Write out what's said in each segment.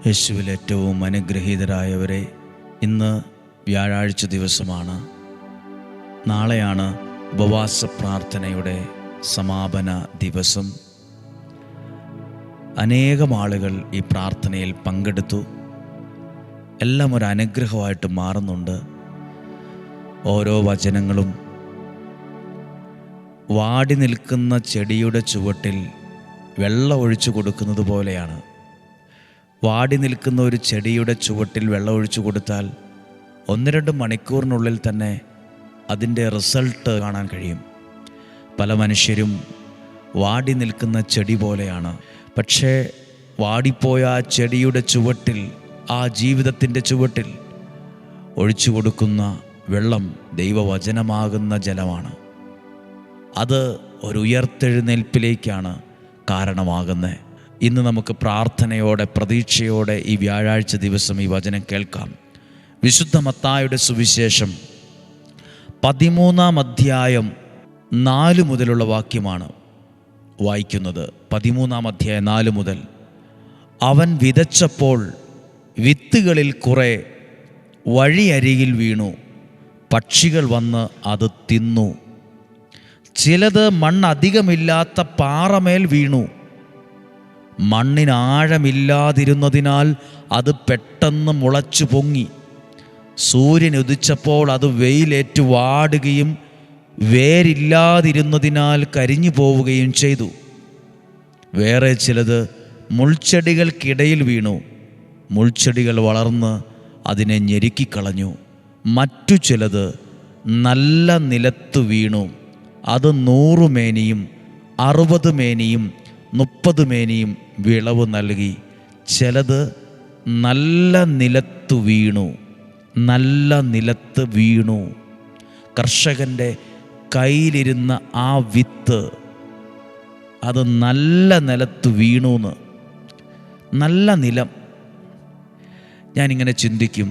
യേശുവിൽ ഏറ്റവും അനുഗ്രഹീതരായവരെ, ഇന്ന് വ്യാഴാഴ്ച ദിവസമാണ്. നാളെയാണ് ഉപവാസ പ്രാർത്ഥനയുടെ സമാപന ദിവസം. അനേകം ആളുകൾ ഈ പ്രാർത്ഥനയിൽ പങ്കെടുത്തു. എല്ലാം ഒരു അനുഗ്രഹമായിട്ട് മാറുന്നുണ്ട്. ഓരോ വചനങ്ങളും വാടി നിൽക്കുന്ന ചെടിയുടെ ചുവട്ടിൽ വെള്ളം ഒഴിച്ചു കൊടുക്കുന്നത് പോലെയാണ്. വാടി നിൽക്കുന്ന ഒരു ചെടിയുടെ ചുവട്ടിൽ വെള്ളം ഒഴിച്ചു കൊടുത്താൽ 1-2 മണിക്കൂറിനുള്ളിൽ തന്നെ അതിൻ്റെ റിസൾട്ട് കാണാൻ കഴിയും. പല മനുഷ്യരും വാടി നിൽക്കുന്ന ചെടി പോലെയാണ്. പക്ഷേ വാടിപ്പോയ ആ ചെടിയുടെ ചുവട്ടിൽ, ആ ജീവിതത്തിൻ്റെ ചുവട്ടിൽ ഒഴിച്ചു കൊടുക്കുന്ന വെള്ളം ദൈവവചനമാകുന്ന ജലമാണ്. അത് ഒരു ഉയർത്തെഴുന്നേൽപ്പിലേക്കാണ് കാരണമാകുന്നത്. ഇന്ന് നമുക്ക് പ്രാർത്ഥനയോടെ, പ്രതീക്ഷയോടെ ഈ വ്യാഴാഴ്ച ദിവസം ഈ വചനം കേൾക്കാം. വിശുദ്ധ മത്തായിയുടെ സുവിശേഷം 13-ാം അധ്യായം 4 മുതലുള്ള വാക്യമാണ് വായിക്കുന്നത്. 13-ാം അധ്യായം 4 മുതൽ. അവൻ വിതച്ചപ്പോൾ വിത്തുകളിൽ കുറെ വഴിയരികിൽ വീണു, പക്ഷികൾ വന്ന് അത് തിന്നു. ചിലത് മണ്ണധികമില്ലാത്ത പാറമേൽ വീണു. മണ്ണിന് ആഴമില്ലാതിരുന്നതിനാൽ അത് പെട്ടെന്ന് മുളച്ചു പൊങ്ങി. സൂര്യൻ ഉദിച്ചപ്പോൾ അത് വെയിലേറ്റു വാടുകയും വേരില്ലാതിരുന്നതിനാൽ കരിഞ്ഞു പോവുകയും ചെയ്തു. വേറെ ചിലത് മുൾച്ചെടികൾക്കിടയിൽ വീണു. മുൾച്ചെടികൾ വളർന്ന് അതിനെ ഞെരുക്കിക്കളഞ്ഞു. മറ്റു ചിലത് നല്ല നിലത്ത് വീണു. അത് 100 മേനിയും 60 മേനിയും 30 മേനിയും വിളവ് നൽകി. ചിലത് നല്ല നിലത്ത് വീണു. നല്ല നിലത്ത് വീണു. കർഷകൻ്റെ കയ്യിലിരുന്ന ആ വിത്ത് അത് നല്ല നിലത്ത് വീണുന്ന്. നല്ല നിലം. ഞാനിങ്ങനെ ചിന്തിക്കും,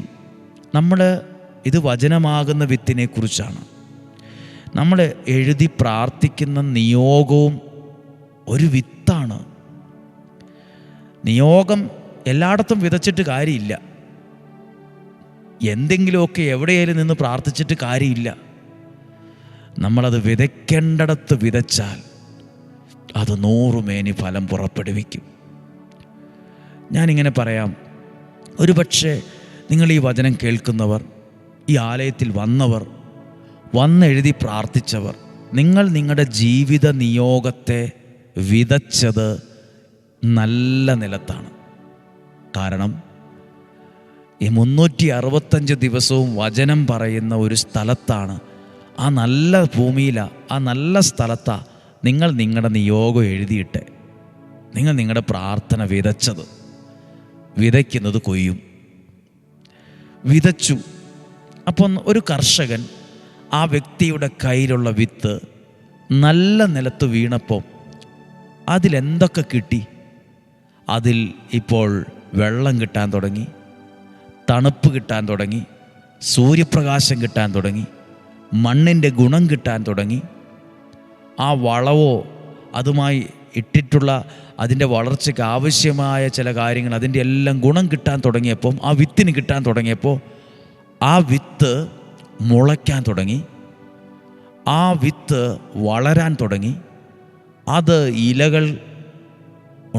ഇത് വചനമാകുന്ന വിത്തിനെ കുറിച്ചാണ്. നമ്മൾ എഴുതി പ്രാർത്ഥിക്കുന്ന നിയോഗവും ഒരു വിത്താണ്. നിയോഗം എല്ലായിടത്തും വിതച്ചിട്ട് കാര്യമില്ല. എന്തെങ്കിലുമൊക്കെ എവിടെയെങ്കിലും നിന്ന് പ്രാർത്ഥിച്ചിട്ട് കാര്യമില്ല. നമ്മളത് വിതയ്ക്കേണ്ടിടത്ത് വിതച്ചാൽ അത് 100 മേനി ഫലം പുറപ്പെടുവിക്കും. ഞാനിങ്ങനെ പറയാം, ഒരുപക്ഷെ നിങ്ങൾ ഈ വചനം കേൾക്കുന്നവർ, ഈ ആലയത്തിൽ വന്നവർ, വന്നെഴുതി പ്രാർത്ഥിച്ചവർ, നിങ്ങൾ നിങ്ങളുടെ ജീവിത നിയോഗത്തെ വിതച്ചത് നല്ല നിലത്താണ്. കാരണം ഈ 365 ദിവസവും വചനം പറയുന്ന ഒരു സ്ഥലത്താണ്, ആ നല്ല ഭൂമിയിലാണ്, ആ നല്ല സ്ഥലത്താണ് നിങ്ങൾ നിങ്ങളുടെ നിയോഗം എഴുതിയിട്ട് നിങ്ങൾ നിങ്ങളുടെ പ്രാർത്ഥന വിതച്ചത്. വിതയ്ക്കുന്നത് കൊയ്യും. വിതച്ചു. അപ്പം ഒരു കർഷകൻ ആ വ്യക്തിയുടെ കയ്യിലുള്ള വിത്ത് നല്ല നിലത്ത് വീണപ്പോൾ അതിലെന്തൊക്കെ കിട്ടി? അതിൽ ഇപ്പോൾ വെള്ളം കിട്ടാൻ തുടങ്ങി, തണുപ്പ് കിട്ടാൻ തുടങ്ങി, സൂര്യപ്രകാശം കിട്ടാൻ തുടങ്ങി, മണ്ണിൻ്റെ ഗുണം കിട്ടാൻ തുടങ്ങി. ആ വളവോ അതുമായി ഇട്ടിട്ടുള്ള അതിൻ്റെ വളർച്ചയ്ക്ക് ആവശ്യമായ ചില കാര്യങ്ങൾ, അതിൻ്റെ എല്ലാം ഗുണം കിട്ടാൻ തുടങ്ങിയപ്പോൾ, ആ വിത്തിന് കിട്ടാൻ തുടങ്ങിയപ്പോൾ ആ വിത്ത് മുളയ്ക്കാൻ തുടങ്ങി. ആ വിത്ത് വളരാൻ തുടങ്ങി. അത് ഇലകൾ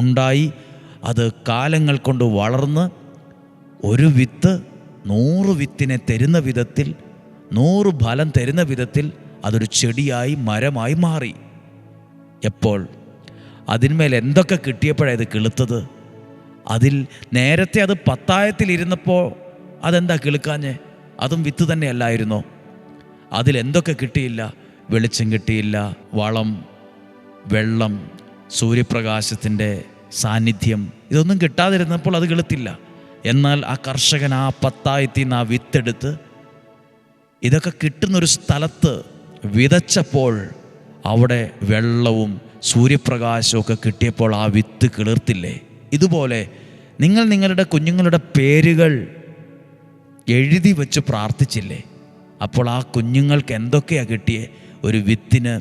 ഉണ്ടായി. അത് കാലങ്ങൾ കൊണ്ട് വളർന്ന് ഒരു വിത്ത് 100 വിത്തിനെ തരുന്ന വിധത്തിൽ, 100 ഫലം തരുന്ന വിധത്തിൽ അതൊരു ചെടിയായി, മരമായി മാറി. എപ്പോൾ അതിന്മേൽ എന്തൊക്കെ കിട്ടിയപ്പോഴാണ് ഇത് കിളുത്തത്? അതിൽ നേരത്തെ അത് പത്തായത്തിലിരുന്നപ്പോൾ അതെന്താ കിളുക്കാഞ്ഞേ? അതും വിത്ത് തന്നെ അല്ലായിരുന്നോ? അതിലെന്തൊക്കെ കിട്ടിയില്ല? വെളിച്ചം കിട്ടിയില്ല, വളം, വെള്ളം, സൂര്യപ്രകാശത്തിൻ്റെ സാന്നിധ്യം, ഇതൊന്നും കിട്ടാതിരുന്നപ്പോൾ അത് കിളുത്തില്ല. എന്നാൽ ആ കർഷകൻ ആ പത്തായത്തിൽ നിന്ന് ആ വിത്തെടുത്ത് ഇതൊക്കെ കിട്ടുന്നൊരു സ്ഥലത്ത് വിതച്ചപ്പോൾ അവിടെ വെള്ളവും സൂര്യപ്രകാശമൊക്കെ കിട്ടിയപ്പോൾ ആ വിത്ത് കിളിർത്തില്ലേ? ഇതുപോലെ നിങ്ങൾ നിങ്ങളുടെ കുഞ്ഞുങ്ങളുടെ പേരുകൾ എഴുതി വെച്ച് പ്രാർത്ഥിച്ചില്ലേ? അപ്പോൾ ആ കുഞ്ഞുങ്ങൾക്ക് എന്തൊക്കെയാണ് കിട്ടിയേ? ഒരു വിത്തിന്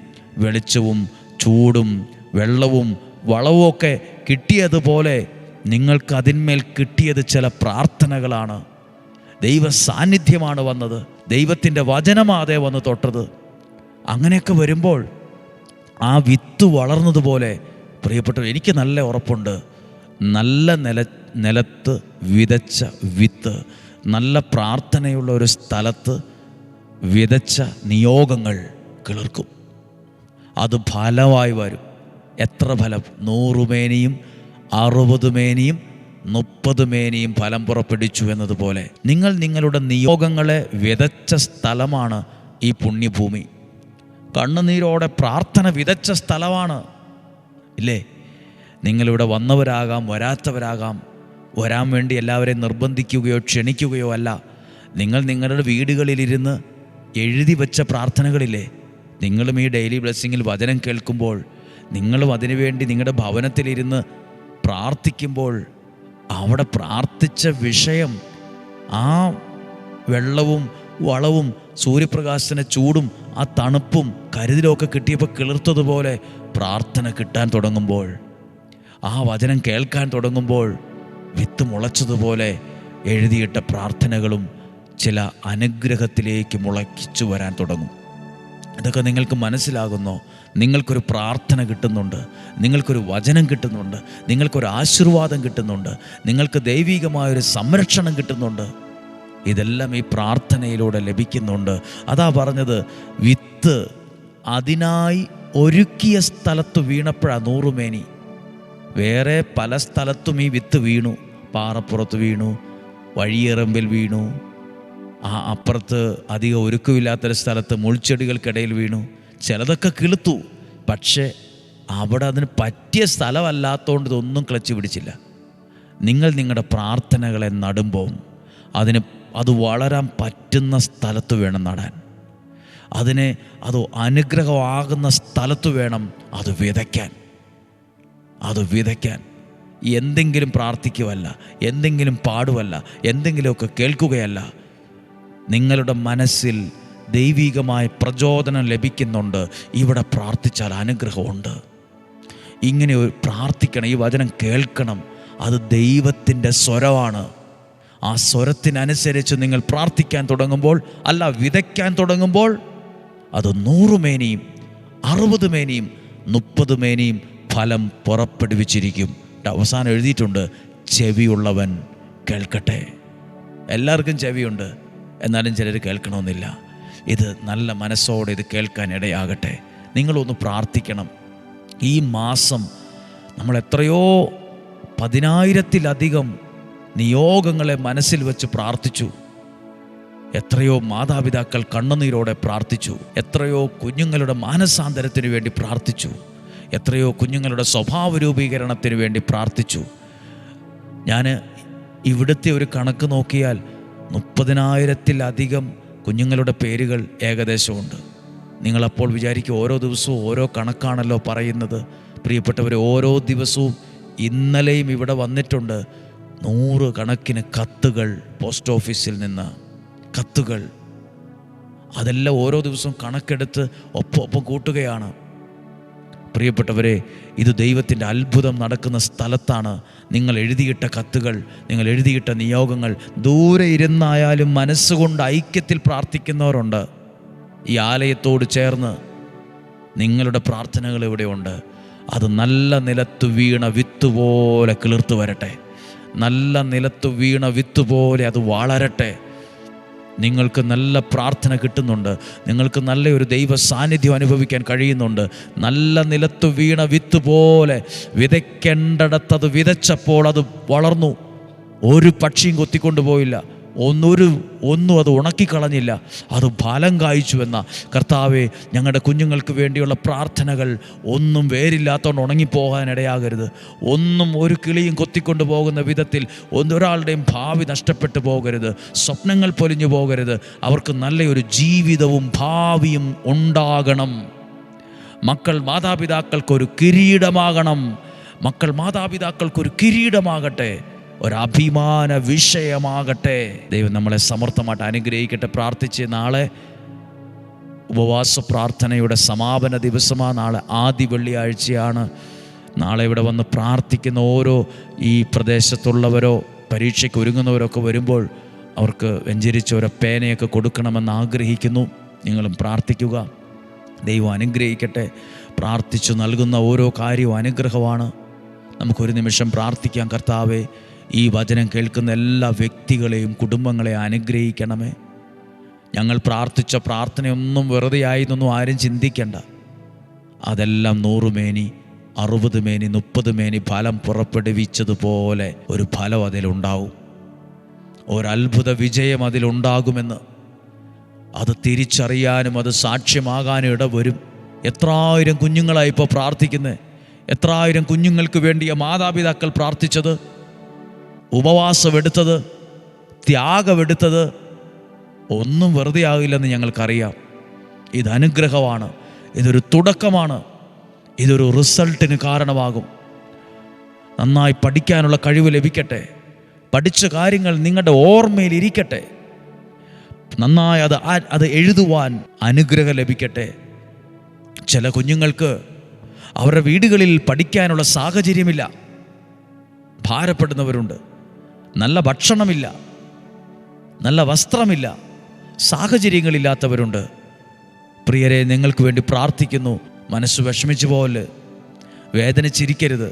വെളിച്ചവും ചൂടും വെള്ളവും വളവും ഒക്കെ കിട്ടിയതുപോലെ നിങ്ങൾക്ക് അതിന്മേൽ കിട്ടിയത് ചില പ്രാർത്ഥനകളാണ്. ദൈവ സാന്നിധ്യമാണ് വന്നത്, ദൈവത്തിൻ്റെ വചനമാതേ വന്ന് തൊട്ടത്. അങ്ങനെയൊക്കെ വരുമ്പോൾ ആ വിത്ത് വളർന്നതുപോലെ പ്രിയപ്പെട്ടവർ, എനിക്ക് നല്ല ഉറപ്പുണ്ട്, നല്ല നിലത്ത് വിതച്ച വിത്ത്, നല്ല പ്രാർത്ഥനയുള്ള ഒരു സ്ഥലത്ത് വിതച്ച നിയോഗങ്ങൾ കിളിർക്കും. അത് ഫലമായി വരും. എത്ര ഫലം? 100 മേനിയും 60 മേനിയും 30 മേനിയും ഫലം പുറപ്പെടുവിച്ചു എന്നതുപോലെ നിങ്ങൾ നിങ്ങളുടെ നിയോഗങ്ങളെ വിതച്ച സ്ഥലമാണ് ഈ പുണ്യഭൂമി. കണ്ണുനീരോടെ പ്രാർത്ഥന വിതച്ച സ്ഥലമാണ്, ഇല്ലേ? നിങ്ങളിവിടെ വന്നവരാകാം, വരാത്തവരാകാം. വരാൻ വേണ്ടി എല്ലാവരെയും നിർബന്ധിക്കുകയോ ക്ഷണിക്കുകയോ അല്ല. നിങ്ങൾ നിങ്ങളുടെ വീടുകളിലിരുന്ന് എഴുതി വെച്ച പ്രാർത്ഥനകളില്ലേ? നിങ്ങളും ഈ ഡെയിലി ബ്ലെസ്സിങ്ങിൽ വചനം കേൾക്കുമ്പോൾ, നിങ്ങളും അതിനുവേണ്ടി നിങ്ങളുടെ ഭവനത്തിലിരുന്ന് പ്രാർത്ഥിക്കുമ്പോൾ, അവിടെ പ്രാർത്ഥിച്ച വിഷയം ആ വെള്ളവും വളവും സൂര്യപ്രകാശത്തിന് ചൂടും ആ തണുപ്പും കരുതലൊക്കെ കിട്ടിയപ്പോൾ കിളിർത്തതുപോലെ പ്രാർത്ഥന കിട്ടാൻ തുടങ്ങുമ്പോൾ, ആ വചനം കേൾക്കാൻ തുടങ്ങുമ്പോൾ, വിത്ത് മുളച്ചതുപോലെ എഴുതിയിട്ട പ്രാർത്ഥനകളും ചില അനുഗ്രഹത്തിലേക്ക് മുളയ്ച്ചു വരാൻ തുടങ്ങും. ഇതൊക്കെ നിങ്ങൾക്ക് മനസ്സിലാകുന്നോ? നിങ്ങൾക്കൊരു പ്രാർത്ഥന കിട്ടുന്നുണ്ട്, നിങ്ങൾക്കൊരു വചനം കിട്ടുന്നുണ്ട്, നിങ്ങൾക്കൊരു ആശീർവാദം കിട്ടുന്നുണ്ട്, നിങ്ങൾക്ക് ദൈവികമായൊരു സംരക്ഷണം കിട്ടുന്നുണ്ട്. ഇതെല്ലാം ഈ പ്രാർത്ഥനയിലൂടെ ലഭിക്കുന്നുണ്ട്. അതാ പറഞ്ഞത്, വിത്ത് അതിനായി ഒരുക്കിയ സ്ഥലത്ത് വീണപ്പോഴാണ് 100 മേനി. വേറെ പല സ്ഥലത്തും ഈ വിത്ത് വീണു. പാറപ്പുറത്ത് വീണു, വഴിയറമ്പിൽ വീണു, അപ്പുറത്ത് അധികം ഒരുക്കമില്ലാത്തൊരു സ്ഥലത്ത് മുൾച്ചെടികൾക്കിടയിൽ വീണു. ചിലതൊക്കെ കിളുത്തു, പക്ഷേ അവിടെ അതിന് പറ്റിയ സ്ഥലമല്ലാത്തതുകൊണ്ട് ഇതൊന്നും ക്ലച്ച് പിടിച്ചില്ല. നിങ്ങൾ നിങ്ങളുടെ പ്രാർത്ഥനകളെ നടുമ്പോൾ അത് വളരാൻ പറ്റുന്ന സ്ഥലത്ത് വേണം നടാൻ. അത് അനുഗ്രഹമാകുന്ന സ്ഥലത്ത് വേണം അത് വിതയ്ക്കാൻ. എന്തെങ്കിലും പ്രാർത്ഥിക്കുകയല്ല, എന്തെങ്കിലും പാടുവല്ല, എന്തെങ്കിലുമൊക്കെ കേൾക്കുകയല്ല. നിങ്ങളുടെ മനസ്സിൽ ദൈവികമായ പ്രചോദനം ലഭിക്കുന്നുണ്ട്. ഇവിടെ പ്രാർത്ഥിച്ചാൽ അനുഗ്രഹമുണ്ട്. ഇങ്ങനെ പ്രാർത്ഥിക്കണം, ഈ വചനം കേൾക്കണം. അത് ദൈവത്തിൻ്റെ സ്വരമാണ്. ആ സ്വരത്തിനനുസരിച്ച് നിങ്ങൾ പ്രാർത്ഥിക്കാൻ തുടങ്ങുമ്പോൾ, അല്ല വിതയ്ക്കാൻ തുടങ്ങുമ്പോൾ, അത് 100 മേനിയും 60 മേനിയും 30 മേനിയും ഫലം പുറപ്പെടുവിച്ചിരിക്കും. അവസാനം എഴുതിയിട്ടുണ്ട്, ചെവിയുള്ളവൻ കേൾക്കട്ടെ. എല്ലാവർക്കും ചെവിയുണ്ട്, എന്നാലും ചിലർ കേൾക്കണമെന്നില്ല. ഇത് നല്ല മനസ്സോടെ ഇത് കേൾക്കാൻ ഇടയാകട്ടെ. നിങ്ങളൊന്ന് പ്രാർത്ഥിക്കണം. ഈ മാസം നമ്മൾ എത്രയോ 10,000-ലധികം നിയോഗങ്ങളെ മനസ്സിൽ വെച്ച് പ്രാർത്ഥിച്ചു. എത്രയോ മാതാപിതാക്കൾ കണ്ണുനീരോടെ പ്രാർത്ഥിച്ചു. എത്രയോ കുഞ്ഞുങ്ങളുടെ മാനസാന്തരത്തിന് വേണ്ടി പ്രാർത്ഥിച്ചു. എത്രയോ കുഞ്ഞുങ്ങളുടെ സ്വഭാവ രൂപീകരണത്തിന് വേണ്ടി പ്രാർത്ഥിച്ചു. ഞാൻ ഇവിടുത്തെ ഒരു കണക്ക് നോക്കിയാൽ 30,000-ലധികം കുഞ്ഞുങ്ങളുടെ പേരുകൾ ഏകദേശമുണ്ട്. നിങ്ങളപ്പോൾ വിചാരിക്കും, ഓരോ ദിവസവും ഓരോ കണക്കാണല്ലോ പറയുന്നത്. പ്രിയപ്പെട്ടവരെ, ഓരോ ദിവസവും ഇന്നലെയും ഇവിടെ വന്നിട്ടുണ്ട് 100 കണക്കിന് കത്തുകൾ, പോസ്റ്റ് ഓഫീസിൽ നിന്ന് കത്തുകൾ. അതെല്ലാം ഓരോ ദിവസവും കണക്കെടുത്ത് ഒപ്പം കൂട്ടുകയാണ്. പ്രിയപ്പെട്ടവരെ, ഇത് ദൈവത്തിൻ്റെ അത്ഭുതം നടക്കുന്ന സ്ഥലത്താണ്. നിങ്ങൾ എഴുതിയിട്ട കത്തുകൾ, നിങ്ങൾ എഴുതിയിട്ട നിയോഗങ്ങൾ, ദൂരെ ഇരുന്നായാലും മനസ്സുകൊണ്ട് ഐക്യത്തിൽ പ്രാർത്ഥിക്കുന്നവരുണ്ട്. ഈ ആലയത്തോട് ചേർന്ന് നിങ്ങളുടെ പ്രാർത്ഥനകൾ ഇവിടെയുണ്ട്. അത് നല്ല നിലത്ത് വീണ വിത്ത് പോലെ കിളിർത്ത് വരട്ടെ. നല്ല നിലത്ത് വീണ വിത്ത് പോലെ അത് വളരട്ടെ. നിങ്ങൾക്ക് നല്ല പ്രാർത്ഥന കിട്ടുന്നുണ്ട്. നിങ്ങൾക്ക് നല്ലൊരു ദൈവ സാന്നിധ്യം അനുഭവിക്കാൻ കഴിയുന്നുണ്ട്. നല്ല നിലത്ത് വീണ വിത്ത് പോലെ വിതയ്ക്കേണ്ടടത്തത് വിതച്ചപ്പോൾ അത് വളർന്നു. ഒരു പക്ഷിയും കൊത്തിക്കൊണ്ടുപോയില്ല, ഒന്നും അത് ഉണക്കിക്കളഞ്ഞില്ല. അത് ഫലം കായ്ച്ചുവെന്ന കർത്താവേ, ഞങ്ങളുടെ കുഞ്ഞുങ്ങൾക്ക് വേണ്ടിയുള്ള പ്രാർത്ഥനകൾ ഒന്നും വേരില്ലാത്തതുകൊണ്ട് ഉണങ്ങിപ്പോകാനിടയാകരുത്. ഒന്നും ഒരു കിളിയും കൊത്തിക്കൊണ്ടു പോകുന്ന വിധത്തിൽ ഒരാളുടെയും ഭാവി നഷ്ടപ്പെട്ടു പോകരുത്. സ്വപ്നങ്ങൾ പൊലിഞ്ഞു പോകരുത്. അവർക്ക് നല്ലൊരു ജീവിതവും ഭാവിയും ഉണ്ടാകണം. മക്കൾ മാതാപിതാക്കൾക്കൊരു കിരീടമാകണം. മക്കൾ മാതാപിതാക്കൾക്കൊരു കിരീടമാകട്ടെ, ഒരഭിമാന വിഷയമാകട്ടെ. ദൈവം നമ്മളെ സമർത്ഥമായിട്ട് അനുഗ്രഹിക്കട്ടെ. പ്രാർത്ഥിച്ച് നാളെ ഉപവാസ പ്രാർത്ഥനയുടെ സമാപന ദിവസമാണ്. നാളെ ആദ്യ വെള്ളിയാഴ്ചയാണ്. നാളെ ഇവിടെ വന്ന് പ്രാർത്ഥിക്കുന്ന ഓരോ ഈ പ്രദേശത്തുള്ളവരോ പരീക്ഷയ്ക്ക് ഒരുങ്ങുന്നവരൊക്കെ വരുമ്പോൾ അവർക്ക് വെഞ്ചരിച്ച ഒരു പേനയൊക്കെ കൊടുക്കണമെന്ന് ആഗ്രഹിക്കുന്നു. നിങ്ങളും പ്രാർത്ഥിക്കുക. ദൈവം അനുഗ്രഹിക്കട്ടെ. പ്രാർത്ഥിച്ചു നൽകുന്ന ഓരോ കാര്യവും അനുഗ്രഹമാണ്. നമുക്കൊരു നിമിഷം പ്രാർത്ഥിക്കാം. കർത്താവേ, ഈ വചനം കേൾക്കുന്ന എല്ലാ വ്യക്തികളെയും കുടുംബങ്ങളെ അനുഗ്രഹിക്കണമേ. ഞങ്ങൾ പ്രാർത്ഥിച്ച പ്രാർത്ഥനയൊന്നും വെറുതെ ആയിരുന്നൊന്നും ആരും ചിന്തിക്കേണ്ട. അതെല്ലാം 100 മേനി 60 മേനി 30 മേനി ഫലം പുറപ്പെടുവിച്ചതുപോലെ ഒരു ഫലം അതിലുണ്ടാവും. ഒരത്ഭുത വിജയം അതിലുണ്ടാകുമെന്ന് അത് തിരിച്ചറിയാനും അത് സാക്ഷ്യമാകാനും ഇടവരും. എത്രായിരം കുഞ്ഞുങ്ങളായി ഇപ്പോൾ പ്രാർത്ഥിക്കുന്നത്. എത്രായിരം കുഞ്ഞുങ്ങൾക്ക് വേണ്ടിയ മാതാപിതാക്കൾ പ്രാർത്ഥിച്ചത്, ഉപവാസമെടുത്തത്, ത്യാഗമെടുത്തത് ഒന്നും വെറുതെ ആകില്ലെന്ന് ഞങ്ങൾക്കറിയാം. ഇത് അനുഗ്രഹമാണ്. ഇതൊരു തുടക്കമാണ്. ഇതൊരു റിസൾട്ടിന് കാരണമാകും. നന്നായി പഠിക്കാനുള്ള കഴിവ് ലഭിക്കട്ടെ. പഠിച്ച കാര്യങ്ങൾ നിങ്ങളുടെ ഓർമ്മയിൽ ഇരിക്കട്ടെ. നന്നായി അത് എഴുതുവാൻ അനുഗ്രഹം ലഭിക്കട്ടെ. ചില കുഞ്ഞുങ്ങൾക്ക് അവരുടെ വീടുകളിൽ പഠിക്കാനുള്ള സാഹചര്യമില്ല. ഭാരപ്പെടുന്നവരുണ്ട്. നല്ല ഭക്ഷണമില്ല, നല്ല വസ്ത്രമില്ല, സാഹചര്യങ്ങളില്ലാത്തവരുണ്ട്. പ്രിയരെ, നിങ്ങൾക്ക് വേണ്ടി പ്രാർത്ഥിക്കുന്നു. മനസ്സ് വിഷമിച്ചു പോലെ, വേദനിച്ചിരിക്കരുത്.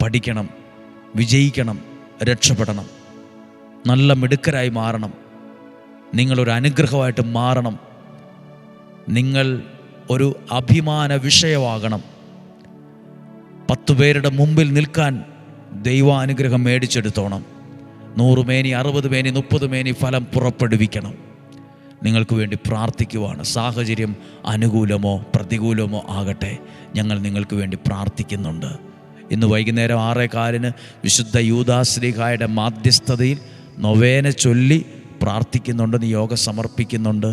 പഠിക്കണം, വിജയിക്കണം, രക്ഷപ്പെടണം, നല്ല മിടുക്കരായി മാറണം. നിങ്ങളൊരു അനുഗ്രഹമായിട്ട് മാറണം. നിങ്ങൾ ഒരു അഭിമാന വിഷയമാകണം. 10 പേരുടെ മുമ്പിൽ നിൽക്കാൻ ദൈവാനുഗ്രഹം മേടിച്ചെടുത്തോണം. 100 മേനി 60 മേനി 30 മേനി ഫലം പുറപ്പെടുവിക്കണം. നിങ്ങൾക്ക് വേണ്ടി പ്രാർത്ഥിക്കുവാണ്. സാഹചര്യം അനുകൂലമോ പ്രതികൂലമോ ആകട്ടെ, ഞങ്ങൾ നിങ്ങൾക്ക് വേണ്ടി പ്രാർത്ഥിക്കുന്നുണ്ട്. ഇന്ന് വൈകുന്നേരം 6:15 വിശുദ്ധ യൂദാശ്ലീഹായുടെ മാധ്യസ്ഥതയിൽ നൊവേന ചൊല്ലി പ്രാർത്ഥിക്കുന്നുണ്ട്. നിയോഗം സമർപ്പിക്കുന്നുണ്ട്.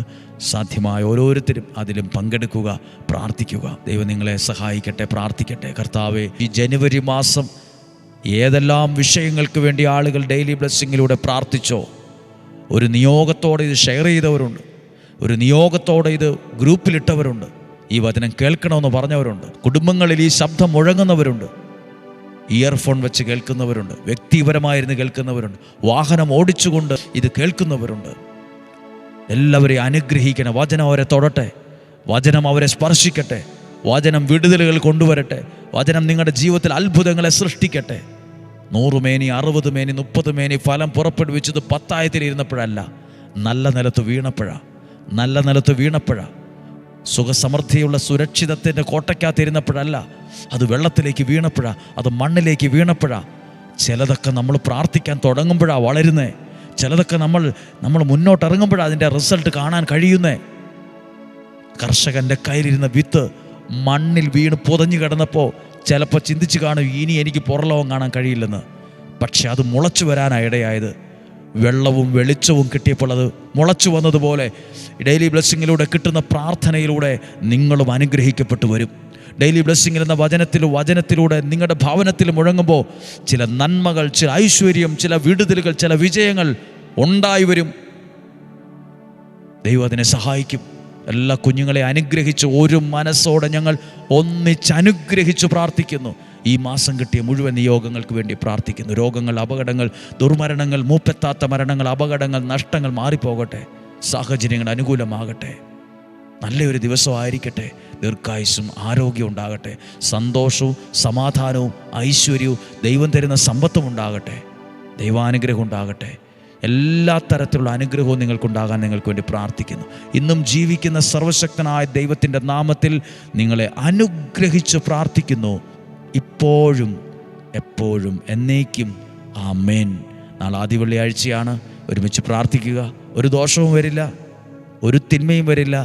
സാധ്യമായ ഓരോരുത്തരും അതിലും പങ്കെടുക്കുക, പ്രാർത്ഥിക്കുക. ദൈവം നിങ്ങളെ സഹായിക്കട്ടെ. പ്രാർത്ഥിക്കട്ടെ. കർത്താവേ, ഈ ജനുവരി മാസം ഏതെല്ലാം വിഷയങ്ങൾക്ക് വേണ്ടി ആളുകൾ ഡെയിലി ബ്ലെസ്സിങ്ങിലൂടെ പ്രാർത്ഥിച്ചോ, ഒരു നിയോഗത്തോടെ ഇത് ഷെയർ ചെയ്തവരുണ്ട്, ഒരു നിയോഗത്തോടെ ഇത് ഗ്രൂപ്പിലിട്ടവരുണ്ട്, ഈ വചനം കേൾക്കണമെന്ന് പറഞ്ഞവരുണ്ട്, കുടുംബങ്ങളിൽ ഈ ശബ്ദം മുഴങ്ങുന്നവരുണ്ട്, ഇയർഫോൺ വെച്ച് കേൾക്കുന്നവരുണ്ട്, വ്യക്തിപരമായിരുന്നു കേൾക്കുന്നവരുണ്ട്, വാഹനം ഓടിച്ചുകൊണ്ട് ഇത് കേൾക്കുന്നവരുണ്ട്. എല്ലാവരെയും അനുഗ്രഹിക്കണം. വചനം അവരെ തൊടട്ടെ, വചനം അവരെ സ്പർശിക്കട്ടെ, വചനം വിടുതലുകൾ കൊണ്ടുവരട്ടെ, വചനം നിങ്ങളുടെ ജീവിതത്തിൽ അത്ഭുതങ്ങളെ സൃഷ്ടിക്കട്ടെ. 100 മേനി 60 മേനി 30 മേനി ഫലം പുറപ്പെടുവിച്ചത് 10 ഇരുന്നപ്പോഴല്ല, നല്ല നിലത്ത് വീണപ്പോഴാണ്. നല്ല നിലത്ത് വീണപ്പോഴാണ്. സുഖസമൃദ്ധിയുള്ള സുരക്ഷിതത്തിൻ്റെ കോട്ടയ്ക്കകത്തിരുന്നപ്പോഴല്ല, അത് വെള്ളത്തിലേക്ക് വീണപ്പോഴാണ്, അത് മണ്ണിലേക്ക് വീണപ്പോഴാണ്. ചിലതൊക്കെ നമ്മൾ പ്രാർത്ഥിക്കാൻ തുടങ്ങുമ്പോഴാണ് വളരുന്നേ. ചിലതൊക്കെ നമ്മൾ മുന്നോട്ടിറങ്ങുമ്പോഴാണ് അതിൻ്റെ റിസൾട്ട് കാണാൻ കഴിയുന്നേ. കർഷകൻ്റെ കയ്യിലിരുന്ന വിത്ത് മണ്ണിൽ വീണ് പുതഞ്ഞു കിടന്നപ്പോൾ ചിലപ്പോൾ ചിന്തിച്ച് കാണും, ഇനി എനിക്ക് പുറലോകം കാണാൻ കഴിയില്ലെന്ന്. പക്ഷെ അത് മുളച്ചു വരാനാണ് ഇടയായത്. വെള്ളവും വെളിച്ചവും കിട്ടിയപ്പോൾ അത് മുളച്ചു വന്നതുപോലെ ഡെയിലി ബ്ലെസ്സിങ്ങിലൂടെ കിട്ടുന്ന പ്രാർത്ഥനയിലൂടെ നിങ്ങളും അനുഗ്രഹിക്കപ്പെട്ടു വരും. ഡെയിലി ബ്ലെസ്സിങ്ങിൽ എന്ന വചനത്തിലൂടെ നിങ്ങളുടെ ഭവനത്തിൽ മുഴങ്ങുമ്പോൾ ചില നന്മകൾ, ചില ഐശ്വര്യം, ചില വിടുതലുകൾ, ചില വിജയങ്ങൾ ഉണ്ടായി വരും. ദൈവം അതിനെ സഹായിക്കും. എല്ലാ കുഞ്ഞുങ്ങളെ അനുഗ്രഹിച്ച് ഒരു മനസ്സോടെ ഞങ്ങൾ ഒന്നിച്ചനുഗ്രഹിച്ച് പ്രാർത്ഥിക്കുന്നു. ഈ മാസം കിട്ടിയ മുഴുവൻ നിയോഗങ്ങൾക്ക് വേണ്ടി പ്രാർത്ഥിക്കുന്നു. രോഗങ്ങൾ, അപകടങ്ങൾ, ദുർമരണങ്ങൾ, മൂപ്പെത്താത്ത മരണങ്ങൾ, അപകടങ്ങൾ, നഷ്ടങ്ങൾ മാറിപ്പോകട്ടെ. സാഹചര്യങ്ങൾ അനുകൂലമാകട്ടെ. നല്ലൊരു ദിവസമായിരിക്കട്ടെ. ദീർഘായുസ്സും ആരോഗ്യവും ഉണ്ടാകട്ടെ. സന്തോഷവും സമാധാനവും ഐശ്വര്യവും ദൈവം തരുന്ന സമ്പത്തും ഉണ്ടാകട്ടെ. ദൈവാനുഗ്രഹം ഉണ്ടാകട്ടെ. എല്ലാ തരത്തിലുള്ള അനുഗ്രഹവും നിങ്ങൾക്കുണ്ടാകാൻ നിങ്ങൾക്ക് വേണ്ടി പ്രാർത്ഥിക്കുന്നു. ഇന്നും ജീവിക്കുന്ന സർവശക്തനായ ദൈവത്തിൻ്റെ നാമത്തിൽ നിങ്ങളെ അനുഗ്രഹിച്ച് പ്രാർത്ഥിക്കുന്നു. ഇപ്പോഴും എപ്പോഴും എന്നേക്കും ആമേൻ. നാളെ ആദ്യ വെള്ളിയാഴ്ചയാണ്. ഒരുമിച്ച് പ്രാർത്ഥിക്കുക. ഒരു ദോഷവും വരില്ല, ഒരു തിന്മയും വരില്ല,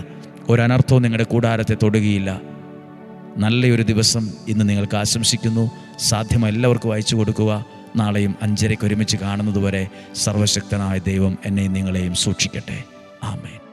ഒരനർത്ഥവും നിങ്ങളുടെ കൂടാരത്തെ തൊടുകയില്ല. നല്ലൊരു ദിവസം ഇന്ന് നിങ്ങൾക്ക് ആശംസിക്കുന്നു. സാധ്യമായ എല്ലാവർക്കും അയച്ചു കൊടുക്കുക. നാളെയും 5:30 ഒരുമിച്ച് കാണുന്നതുവരെ സർവശക്തനായ ദൈവം എന്നെയും നിങ്ങളെയും സൂക്ഷിക്കട്ടെ. ആമേൻ.